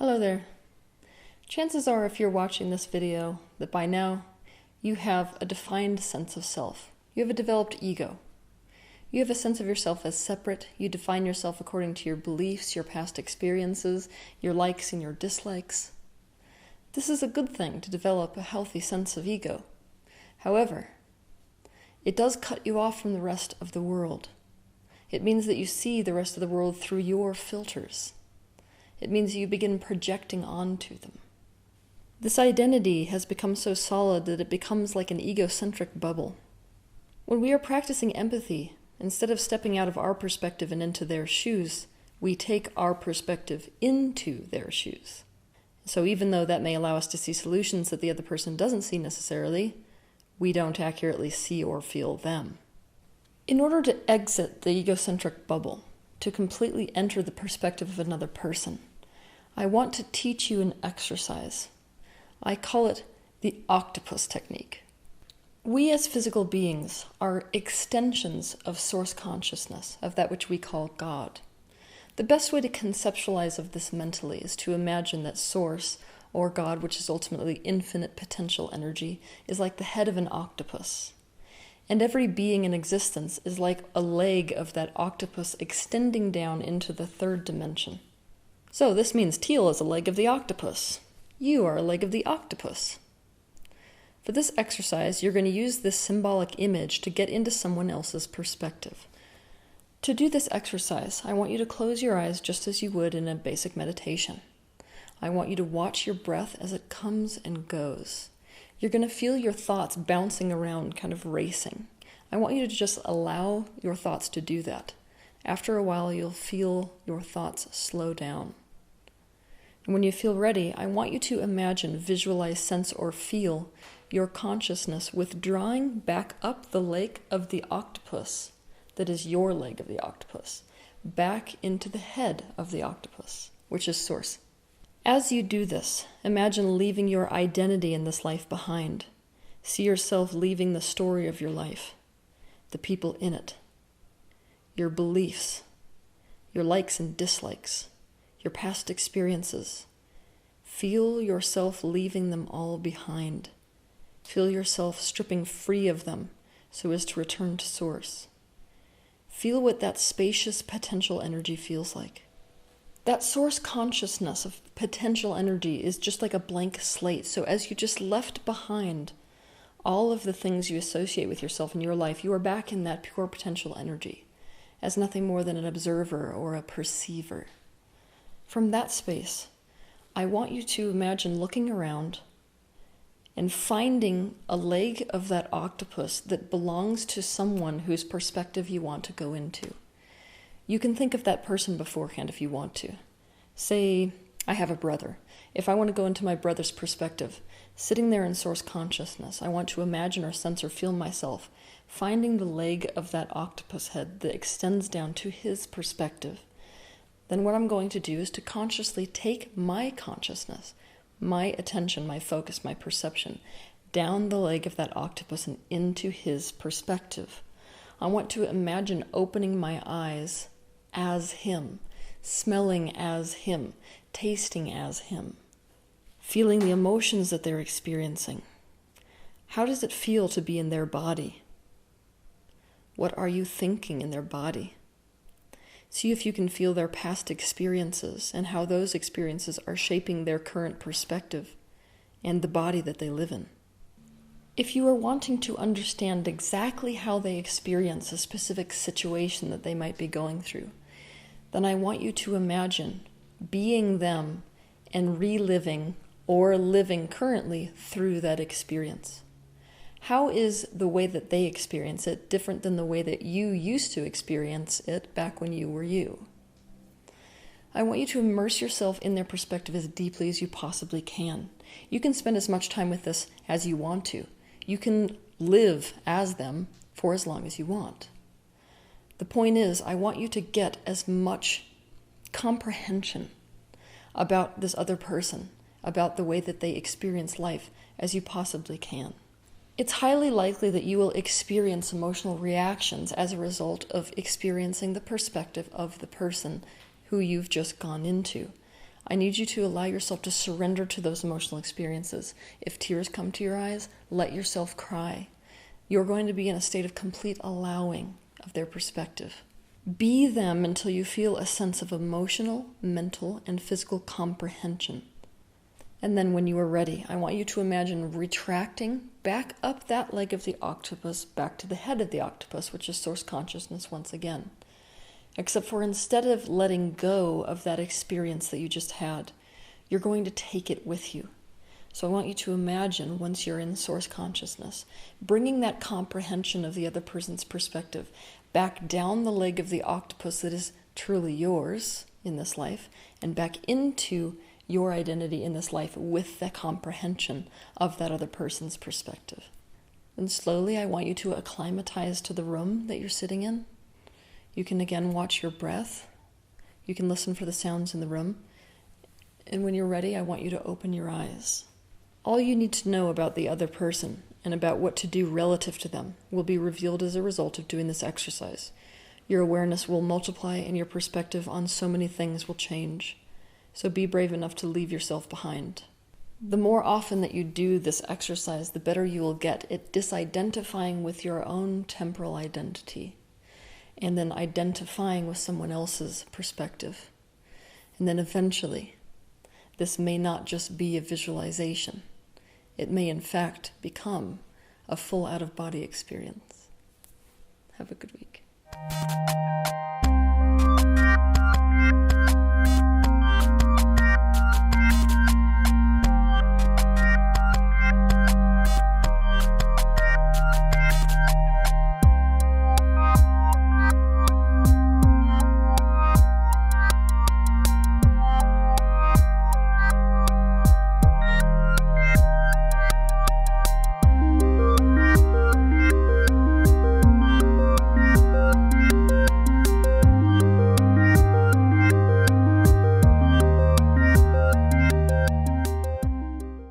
Hello there. Chances are, if you're watching this video, that by now you have a defined sense of self. You have a developed ego. You have a sense of yourself as separate. You define yourself according to your beliefs, your past experiences, your likes and your dislikes. This is a good thing to develop a healthy sense of ego. However, it does cut you off from the rest of the world. It means that you see the rest of the world through your filters. It means you begin projecting onto them. This identity has become so solid that it becomes like an egocentric bubble. When we are practicing empathy, instead of stepping out of our perspective and into their shoes, we take our perspective into their shoes. So even though that may allow us to see solutions that the other person doesn't see necessarily, we don't accurately see or feel them. In order to exit the egocentric bubble, to completely enter the perspective of another person, I want to teach you an exercise. I call it the octopus technique. We as physical beings are extensions of source consciousness, of that which we call God. The best way to conceptualize of this mentally is to imagine that source, or God, which is ultimately infinite potential energy, is like the head of an octopus. And every being in existence is like a leg of that octopus extending down into the third dimension. So this means Teal is a leg of the octopus. You are a leg of the octopus. For this exercise, you're going to use this symbolic image to get into someone else's perspective. To do this exercise, I want you to close your eyes just as you would in a basic meditation. I want you to watch your breath as it comes and goes. You're going to feel your thoughts bouncing around, kind of racing. I want you to just allow your thoughts to do that. After a while, you'll feel your thoughts slow down. And when you feel ready, I want you to imagine, visualize, sense, or feel your consciousness withdrawing back up the leg of the octopus, that is your leg of the octopus, back into the head of the octopus, which is source. As you do this, imagine leaving your identity in this life behind. See yourself leaving the story of your life, the people in it, your beliefs, your likes and dislikes, your past experiences. Feel yourself leaving them all behind. Feel yourself stripping free of them so as to return to source. Feel what that spacious potential energy feels like. That source consciousness of potential energy is just like a blank slate. So as you just left behind all of the things you associate with yourself in your life, you are back in that pure potential energy as nothing more than an observer or a perceiver. From that space, I want you to imagine looking around and finding a leg of that octopus that belongs to someone whose perspective you want to go into. You can think of that person beforehand if you want to. Say, I have a brother. If I want to go into my brother's perspective, sitting there in source consciousness, I want to imagine or sense or feel myself finding the leg of that octopus head that extends down to his perspective. Then what I'm going to do is to consciously take my consciousness, my attention, my focus, my perception, down the leg of that octopus and into his perspective. I want to imagine opening my eyes as him, smelling as him, tasting as him, feeling the emotions that they're experiencing. How does it feel to be in their body? What are you thinking in their body? See if you can feel their past experiences and how those experiences are shaping their current perspective and the body that they live in. If you are wanting to understand exactly how they experience a specific situation that they might be going through, then I want you to imagine being them and reliving or living currently through that experience. How is the way that they experience it different than the way that you used to experience it back when you were you? I want you to immerse yourself in their perspective as deeply as you possibly can. You can spend as much time with this as you want to. You can live as them for as long as you want. The point is, I want you to get as much comprehension about this other person, about the way that they experience life, as you possibly can. It's highly likely that you will experience emotional reactions as a result of experiencing the perspective of the person who you've just gone into. I need you to allow yourself to surrender to those emotional experiences. If tears come to your eyes, let yourself cry. You're going to be in a state of complete allowing of their perspective. Be them until you feel a sense of emotional, mental, and physical comprehension. And then when you are ready, I want you to imagine retracting back up that leg of the octopus, back to the head of the octopus, which is source consciousness once again. Except for instead of letting go of that experience that you just had, you're going to take it with you. So I want you to imagine, once you're in source consciousness, bringing that comprehension of the other person's perspective back down the leg of the octopus that is truly yours in this life, and back into your identity in this life with the comprehension of that other person's perspective. And slowly I want you to acclimatize to the room that you're sitting in. You can again watch your breath. You can listen for the sounds in the room. And when you're ready, I want you to open your eyes. All you need to know about the other person and about what to do relative to them will be revealed as a result of doing this exercise. Your awareness will multiply and your perspective on so many things will change. So be brave enough to leave yourself behind. The more often that you do this exercise, the better you will get at disidentifying with your own temporal identity, and then identifying with someone else's perspective. And then eventually, this may not just be a visualization. It may in fact become a full out-of-body experience. Have a good week.